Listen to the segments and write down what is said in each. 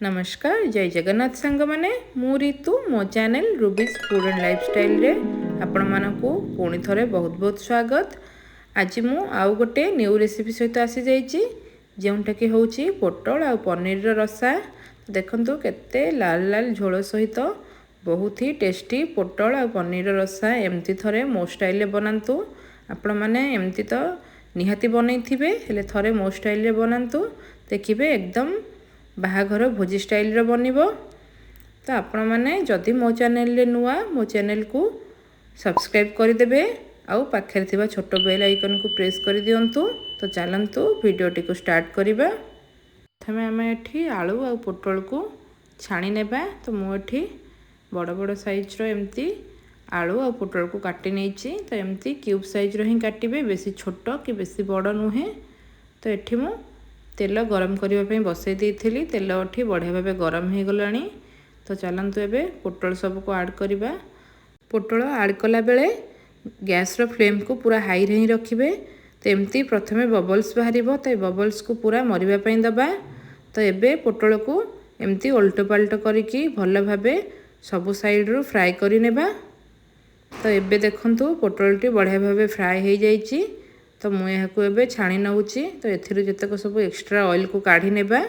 नमस्कार जय जगन्नाथ सांग मैंने मु ऋतु मो चैनल रूबीज फूड एंड लाइफस्टाइल रे आपण मानकु पुणी थरे बहुत बहुत स्वागत। आज मु आउ गोटे न्यू रेसिपी सहित आसी जाइछि जोंटा कि होछि पोटल आ पनीर रो रसा। देखंतु केते लाल लाल झोल सहित बहुत ही टेस्टी पोटल आ पनीर रो रसा एमती थरे मो स्टाइल रे बनांतु। आपण माने एमती तो निहाती बनैथिबे हेले थरे मो स्टाइल रे बनांतु देखिबे एकदम बाहाघर भोजी स्टाइल रे बनिबो। तो आपण माने जदि मो चैनल रे नुआ मो चैनल को सब्सक्राइब कर देबे आउ पाखरे थिबा छोटो बेल आइकन को प्रेस कर दियंतु। तो चलंतु वीडियोटी को स्टार्ट करिबा। प्रथमे आमे एठी आलू आ पोटल को छाणी नेबा। तो मु एठी बड़ बड़ साइज रो एमती आलू आ पोटल को काटी नेछि। तो एमती क्यूब साइज रो ही काटिबे, बेसी छोटो कि बेसी बड़ नुहे। तो एठी मु तेल गरम करने बसई देइथिली, तेल एठी बढ़िया भाव गरम हो गलानी। तो चलंतु एबे पोटल सब को ऐड करिबा। पोटल ऐड कला बेले गैस रो फ्लेम को पूरा हाई रे ही रखिबे। तो एमती प्रथमे बबल्स बाहरिबो, तो बबल्स को पूरा मरिबा पई दबा। तो एबे पोटल को एमती उल्टो पाल्टो करिकी भल भाबे सब साइड रो फ्राई करि नेबा। तो एबे देखंतु पोटलटी बढ़िया भाबे फ्राई हो जाइछि। तो मु यहाँ एबे छाणी नउछि। तो एथिरु जतक सब एक्स्ट्रा ऑयल को काढ़ी नेबा।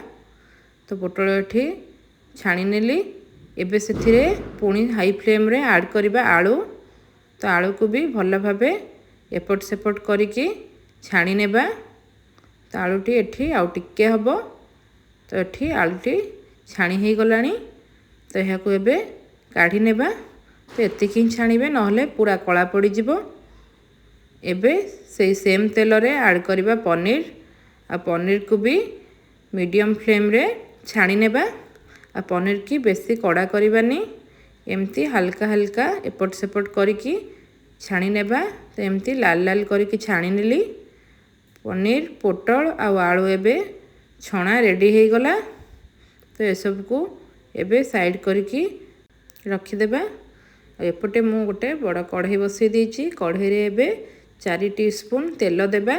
तो पोटल एठी छाणी नेली। एबे सेथिरे पुणी हाई फ्लेम रे ऐड करिबा आलू। तो आलू को भी भल भाबे एपट सेपट करिकी छाणी नेबा। तो आलूटी एठी आउ टिके हबो। तो एठी आलूटी छाणी हे गलानी। तो यहाँ एबे काढ़ी नेबा। तो एतिकी ही छाणीबे नहले पूरा कला पड़ी जिवो। एबे से सेम तेल रे ऐड करिबा पनीर। आ पनीर को भी मीडियम फ्लेम रे छाणी नेबा। आ पनीर की बेसी कड़ा करबानी, एमती हल्का हल्का एपट सेपट करिकी छाणी नेबा। तो एमती लाल लाल करिकी छाणी नेली। पनीर पोटल आ आलू एबे छणा रेडी हो गला। तो ये सब को एबे साइड करिकी रखी देबा। एपटे मु गोटे बड़ कढ़ाई बसई देइछि। कढ़ाई रे एबे 4 टीस्पून तेल देबा।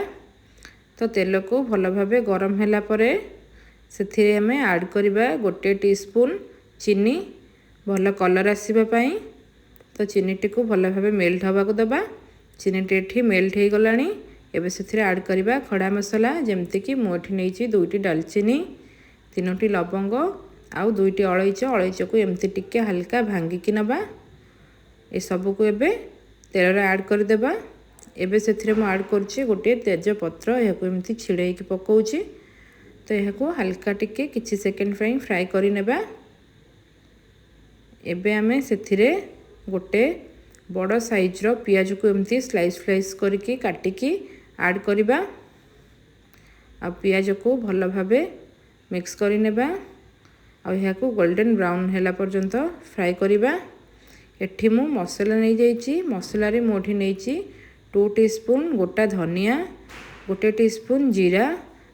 तो तेल को भल भाबे गरम होला परे सेथिरे हमें ऐड करिबा 1 टीस्पून चीनी भल कलर आसीबा पई। तो चीनीटी को भल भाबे मेल्ट हवा को दबा। चीनीटी एठी मेल्ट हो गलानी। एबे सेथिरे ऐड करिबा खड़ा मसला, जेमति कि मु एठी नेछि 2टी दालचीनी, 3टी लवंग आउ 2टी अलैच। अलैच को एमती टिके हल्का भांगी कि नबा। ए सब को एबे तेल रे ऐड कर देबा। एबे सेथिरे मु ऐड करछि गोटे तेज पत्र। एहाको एमती छिड़े की पकाउछि। तो एहाको हल्का टिके किछि सेकेंड फ्राई करि नेबा। एबे आमे सेथिरे गोटे बड़ साइज रो पियाज को एमती स्लाइस करके काटिकी ऐड करिबा। आ पियाज को भल भाबे मिक्स करि नेबा। आ एहाको गोल्डन ब्राउन होला पर्यंत फ्राई करिबा। एठी मु मसला नै जाइछि। मसला रे मोठी नैछि 2 टीस्पून गोटा धनिया, 1 टीस्पून जीरा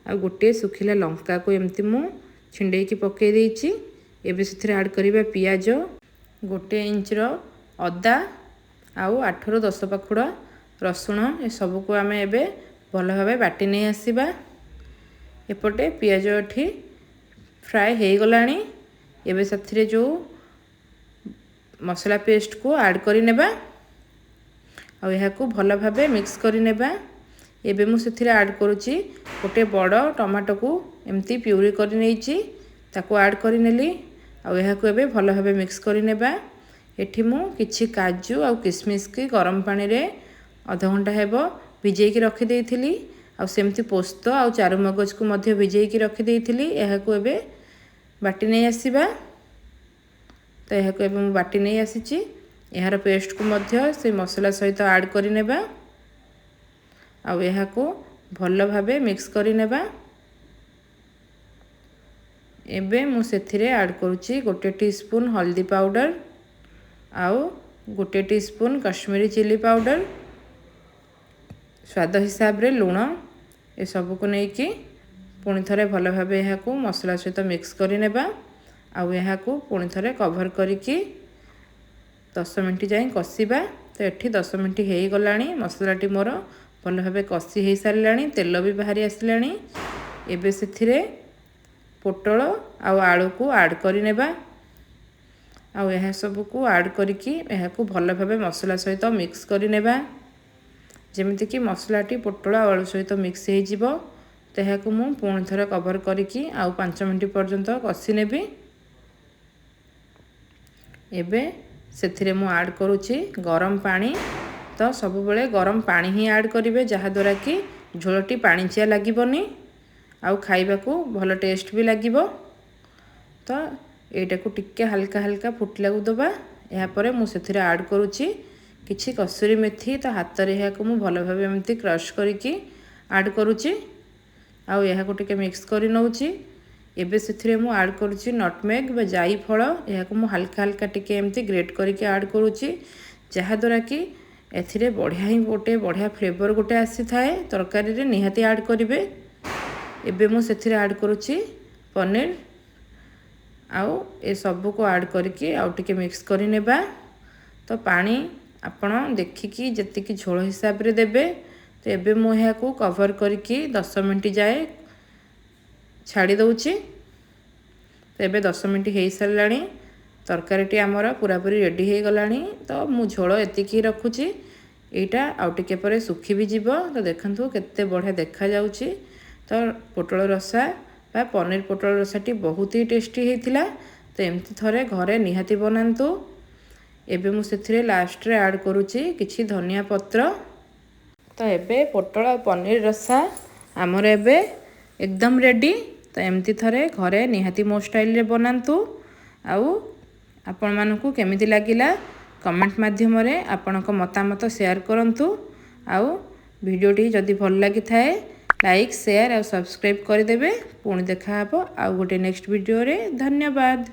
आ गोटे सुखिला लंका को एमती मु छिंडे की पके देइछि। एबे सेथिरे ऐड करिबा पियाज, 1 इंच रो अदा आउ 8 ରୁ 10 पाखुड़ रसुण। ए सब को आमे एबे भल भाबे बाटी नै आसीबा। एपटे पियाज एठी फ्राई हे गलानी। एबे सेथिरे जो मसला पेस्ट को ऐड करि नेबा। आ यहाँ को भल भाबे मिक्स करि नेबा। एबे मु सेथिरे ऐड करूछि गोटे बड़ टमाटो को एमती प्यूरी करि नेछि, ताको ऐड करि नेली। आ यहाँ को एबे भल भाबे मिक्स करि नेबा। एठी मु किछि काजू आ किशमिश की गरम पानी रे आधा घंटा हेबो भिजेई की रखि देइथिली। आ सेमती पोस्त आ चारु मगज को मध्य भिजेई की रखि देइथिली। यहाँ को एबे बाटी नै आसीबा। तो यहाँ को एबे मु बाटी नै आसीछि। यार पेस्ट को मध्य से मसला सहित ऐड करि नेबा। आ यहाँ को भल भाबे मिक्स करि नेबा। एबे मु सेथिरे ऐड करूछि 1 टीस्पून हल्दी पाउडर आउ 1 टीस्पून कश्मीरी चिली पाउडर, स्वाद हिसाब रे लूण। ए सब को नै कि पुणी थरे भल भाबे यहाँ को मसला सहित मिक्स करि नेबा। आ यहाँ को पुणी थरे कवर करिकी 10 मिनट जाए कषिबा। तो एठी 10 मिनट हो गलानी। मसलाटी मोर भल भाबे कषि हो सारानी, तेल भी बाहरी आसलानी। एबे सेथिरे पोटल आलू को ऐड करि नेबा आ यह सब को ऐड करिकी यहाकू भल भाव मसला सहित मिक्स करि नेबा जेमिति कि मसलाटी पोटल आलू सहित मिक्स हो जिवो। तो यह मुझे पुणी थोड़े कवर करिकी आउ 5 मिनट पर्यंत कषि नेबी। एबे सेथिरे मु ऐड करुछि गरम पानी। तो सब बेले गरम पानी ही ऐड करिवे जहा द्वारा कि झोलटी पाणीचिया लागिबनी आउ खाइबा को भल टेस्ट भी लागिबो। तो एटा को टिके हल्का हल्का फुटला को दबा या परे मु सेथिरे ऐड करुछि किछि कसूरी मेथी। तो हाथ रे को मु भल भाबे एमती क्रश करिकी ऐड करुछि आउ यहा को टिके मिक्स करि नउछि। एबे सेथिरे मु ऐड करुछि नटमेग बा जाई फल या को मु हल्का हल्का टिके एमती ग्रेट करिके ऐड करुछि जहा द्वारा कि एथिरे बढ़िया ही गोटे बढ़िया फ्लेवर गोटे आसी थाए तरकारी रे निहाती ऐड करिवे। एबे मु सेथिरे ऐड करुछि पनीर आउ ए सब को ऐड करके आउ टिके मिक्स करि नेबा। तो पानी आपण देखिकी जतिकी झोल हिसाब रे देबे। तो एबे मु यहा को कवर करके 10 मिनट जाए छाड़ी दउछि। तो एबे 10 मिनट हो साराणी तरकारीटी आमर पूरा पूरी रेडी हो गलानी। तो मु झोल एतिकी रखुछि एटा आउ टिके परे सुखी भी जीवो। तो देखंतु केते बढ़िया देखा जाउछि। तो पोटल रसा बा पनीर पोटल रसाटी बहुत ही टेस्टी होइथिला। तो एमती थरे घरे निहाती बनांतु। एबे मु सेथिरे लास्ट रे ऐड करुछि किछि धनिया पत्र। तो एबे पोटल और पनीर रसा आमर एबे एकदम रेडी। तो एमती थरे घरे निहाती मो स्टाइल रे बनांतु। आउ आपण मानकू केमिति लागिला कमेंट माध्यम रे आपणक मतामत शेयर करंतु। आउ वीडियोटी जदि भल लागि थाए लाइक शेयर और सब्सक्राइब कर देबे। पुणी देखा हबो आउ गोटे नेक्स्ट वीडियो रे। धन्यवाद।